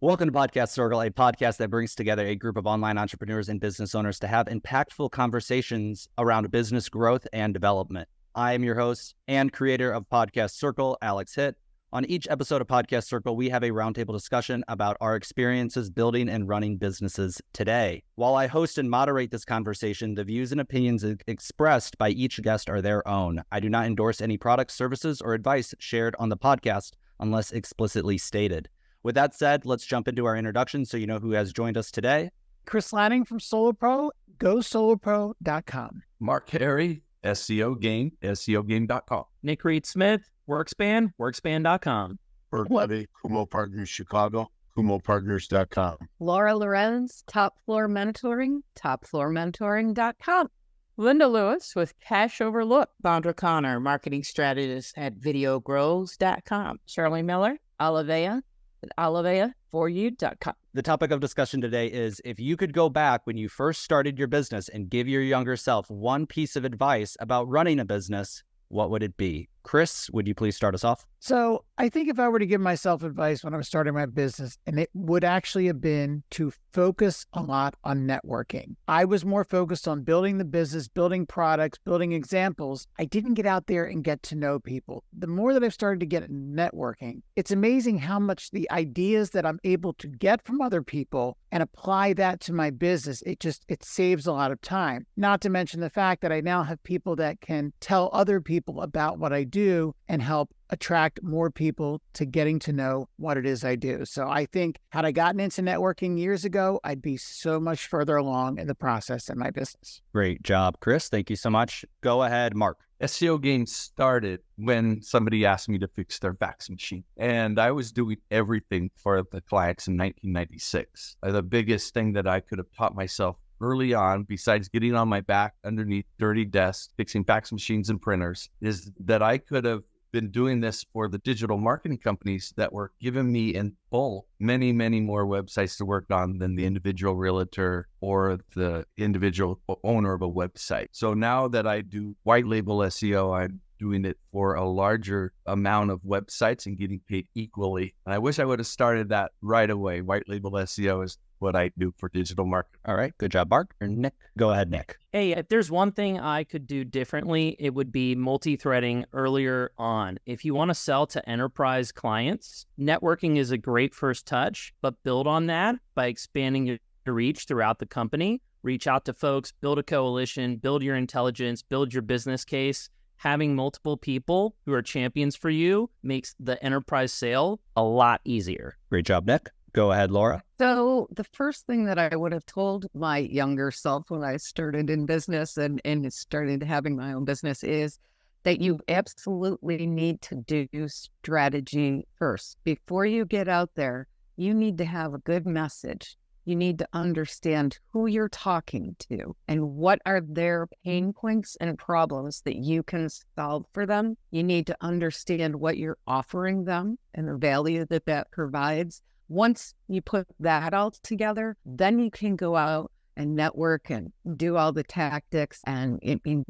Welcome to Podcast Circle, a podcast that brings together a group of online entrepreneurs and business owners to have impactful conversations around business growth and development. I am your host and creator of Podcast Circle, Alex Hitt. On each episode of Podcast Circle, we have a roundtable discussion about our experiences building and running businesses today. While I host and moderate this conversation, the views and opinions expressed by each guest are their own. I do not endorse any products, services, or advice shared on the podcast unless explicitly stated. With that said, let's jump into our introduction so you know who has joined us today. Chris Lanning from SoloPro, GoSoloPro.com. Mark Herre, SEO Game, SEOGame.com. Nick Reed-Smith, Workspan, Workspan.com. Burt Levy, Kumo Partners Chicago, KumoPartners.com. Laura Lorenz, Top Floor Mentoring, TopFloorMentoring.com. Linda Lewis with Cash Overlook. Sandra Connor, Marketing Strategist at VideoGrows.com. Shirley Miller, Olivia at OliviaForYou.com. The topic of discussion today is if you could go back when you first started your business and give your younger self one piece of advice about running a business, what would it be? Chris, would you please start us off? So I think if I were to give myself advice when I was starting my business, and it would actually have been to focus a lot on networking. I was more focused on building the business, building products, building examples. I didn't get out there and get to know people. The more that I've started to get at networking, it's amazing how much the ideas that I'm able to get from other people and apply that to my business, it saves a lot of time. Not to mention the fact that I now have people that can tell other people about what I do and help attract more people to getting to know what it is I do. So I think had I gotten into networking years ago, I'd be so much further along in the process in my business. Great job, Chris. Thank you so much. Go ahead, Mark. SEO Game started when somebody asked me to fix their fax machine. And I was doing everything for the clients in 1996. The biggest thing that I could have taught myself early on, besides getting on my back underneath dirty desks, fixing fax machines and printers, is that I could have been doing this for the digital marketing companies that were giving me in bulk many, many more websites to work on than the individual realtor or the individual owner of a website. So now that I do white label SEO, I'm doing it for a larger amount of websites and getting paid equally. And I wish I would have started that right away. White label SEO is what I do for digital marketing. All right. Good job, Mark. Or Nick. Go ahead, Nick. Hey, if there's one thing I could do differently, it would be multi-threading earlier on. If you want to sell to enterprise clients, networking is a great first touch, but build on that by expanding your reach throughout the company. Reach out to folks, build a coalition, build your intelligence, build your business case. Having multiple people who are champions for you makes the enterprise sale a lot easier. Great job, Nick. Go ahead, Laura. So the first thing that I would have told my younger self when I started in business and started having my own business is that you absolutely need to do strategy first. Before you get out there, you need to have a good message. You need to understand who you're talking to and what are their pain points and problems that you can solve for them. You need to understand what you're offering them and the value that that provides. Once you put that all together, then you can go out and network and do all the tactics and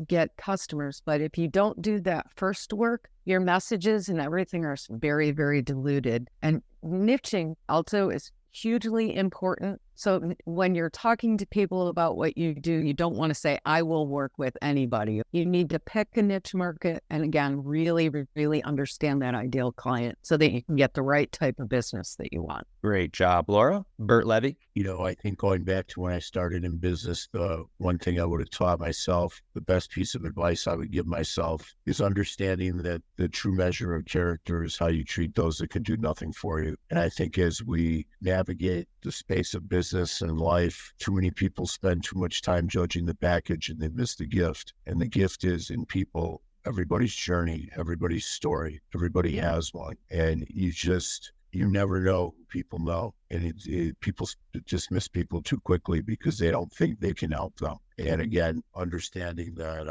get customers. But if you don't do that first work, your messages and everything are very, very diluted. And niching also is hugely important. So when you're talking to people about what you do, you don't want to say, I will work with anybody. You need to pick a niche market and again, really, really understand that ideal client so that you can get the right type of business that you want. Great job, Laura. Burt Levy. I think going back to when I started in business, the one thing I would have taught myself, the best piece of advice I would give myself is understanding that the true measure of character is how you treat those that can do nothing for you. And I think as we navigate the space of business and life, too many people spend too much time judging the package and they miss the gift. And the gift is in people, everybody's journey, everybody's story, everybody has one. And you never know who people know. And people dismiss people too quickly because they don't think they can help them. And again, understanding that,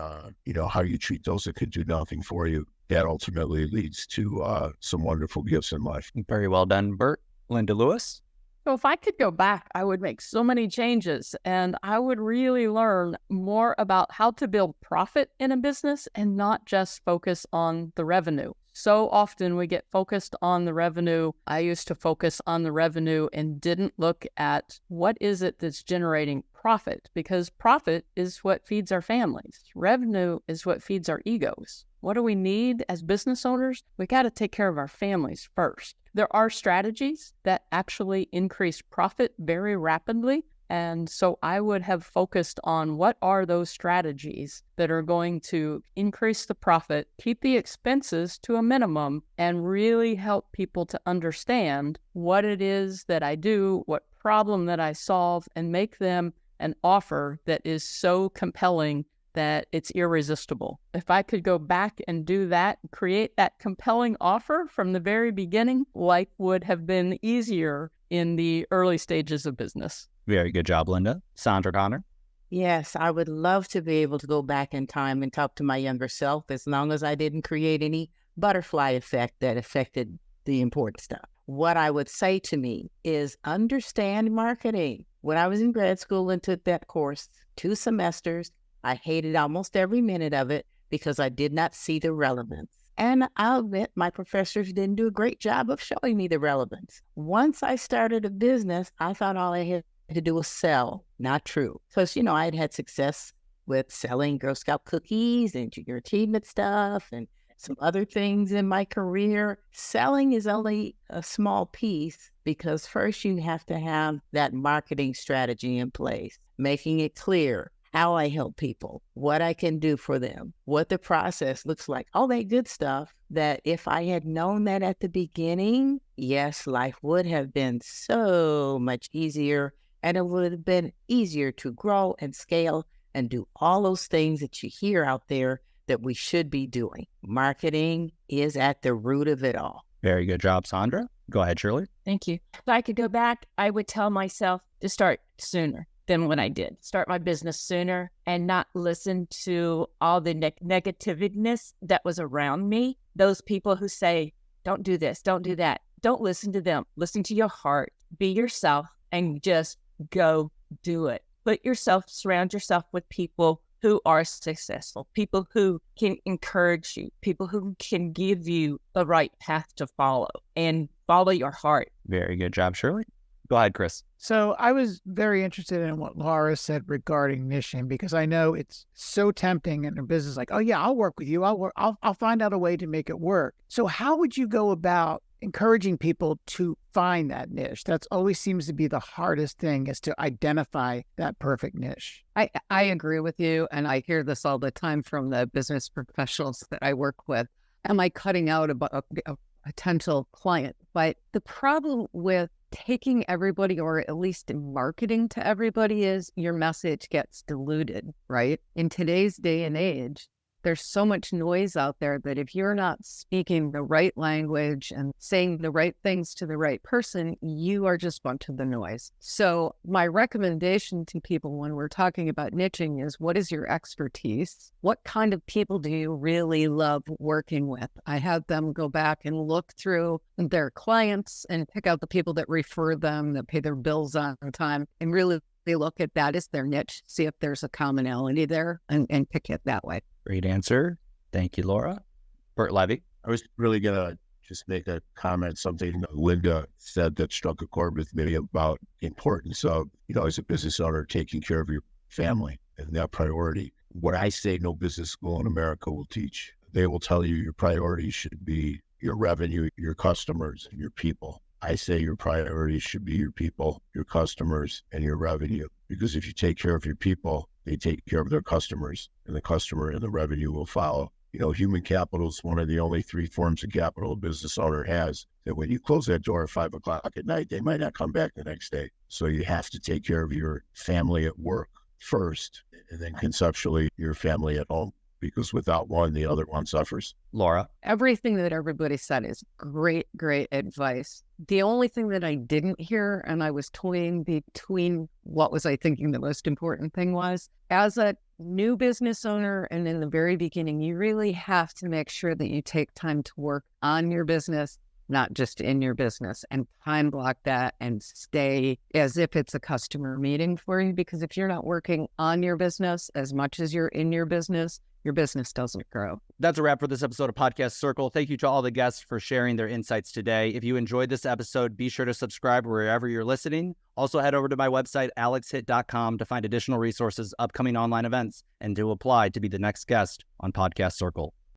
how you treat those that could do nothing for you, that ultimately leads to some wonderful gifts in life. Very well done, Burt. Linda Lewis. So if I could go back, I would make so many changes and I would really learn more about how to build profit in a business and not just focus on the revenue. So often we get focused on the revenue. I used to focus on the revenue and didn't look at what is it that's generating profit, because profit is what feeds our families. Revenue is what feeds our egos. What do we need as business owners? We got to take care of our families first. There are strategies that actually increase profit very rapidly. And so I would have focused on what are those strategies that are going to increase the profit, keep the expenses to a minimum, and really help people to understand what it is that I do, what problem that I solve, and make them an offer that is so compelling that it's irresistible. If I could go back and do that, create that compelling offer from the very beginning, life would have been easier in the early stages of business. Very good job, Linda. Sandra Connor. Yes, I would love to be able to go back in time and talk to my younger self, as long as I didn't create any butterfly effect that affected the important stuff. What I would say to me is understand marketing. When I was in grad school and took that course, 2 semesters, I hated almost every minute of it because I did not see the relevance. And I'll admit my professors didn't do a great job of showing me the relevance. Once I started a business, I thought all I had to do was sell. Not true. Because, I had had success with selling Girl Scout cookies and junior achievement stuff and some other things in my career. Selling is only a small piece, because first you have to have that marketing strategy in place, making it clear how I help people, what I can do for them, what the process looks like, all that good stuff that if I had known that at the beginning, yes, life would have been so much easier, and it would have been easier to grow and scale and do all those things that you hear out there that we should be doing. Marketing is at the root of it all. Very good job, Sandra. Go ahead, Shirley. Thank you. If I could go back, I would tell myself to start sooner than when I did. Start my business sooner and not listen to all the negativeness that was around me. Those people who say, don't do this, don't do that. Don't listen to them. Listen to your heart. Be yourself and just go do it. Surround yourself with people who are successful, people who can encourage you, people who can give you the right path to follow, and follow your heart. Very good job, Shirley. Go ahead, Chris. So I was very interested in what Laura said regarding niching, because I know it's so tempting in a business like, oh yeah, I'll work with you. I'll find out a way to make it work. So how would you go about encouraging people to find that niche? That's always seems to be the hardest thing, is to identify that perfect niche. I agree with you. And I hear this all the time from the business professionals that I work with. Am I cutting out a potential client? But the problem with taking everybody, or at least marketing to everybody, is your message gets diluted, right? In today's day and age, there's so much noise out there that if you're not speaking the right language and saying the right things to the right person, you are just bunch of the noise. So my recommendation to people when we're talking about niching is, what is your expertise? What kind of people do you really love working with? I have them go back and look through their clients and pick out the people that refer them, that pay their bills on time, and really look at that as their niche, see if there's a commonality there, and pick it that way. Great answer. Thank you, Laura. Burt Levy. I was really going to just make a comment, something Linda said that struck a chord with me about the importance of, as a business owner, taking care of your family and that priority. What I say no business school in America will teach. They will tell you your priorities should be your revenue, your customers, and your people. I say your priorities should be your people, your customers, and your revenue. Because if you take care of your people, they take care of their customers, and the customer and the revenue will follow. Human capital is one of the only 3 forms of capital a business owner has, that when you close that door at 5 o'clock at night, they might not come back the next day. So you have to take care of your family at work first, and then conceptually your family at home, because without one, the other one suffers. Laura. Everything that everybody said is great advice. The only thing that I didn't hear, and I was toying between what was I thinking the most important thing was, as a new business owner and in the very beginning, you really have to make sure that you take time to work on your business, not just in your business, and time block that and stay as if it's a customer meeting for you. Because if you're not working on your business as much as you're in your business, your business doesn't grow. That's a wrap for this episode of Podcast Circle. Thank you to all the guests for sharing their insights today. If you enjoyed this episode, be sure to subscribe wherever you're listening. Also, head over to my website, alexhitt.com, to find additional resources, upcoming online events, and to apply to be the next guest on Podcast Circle.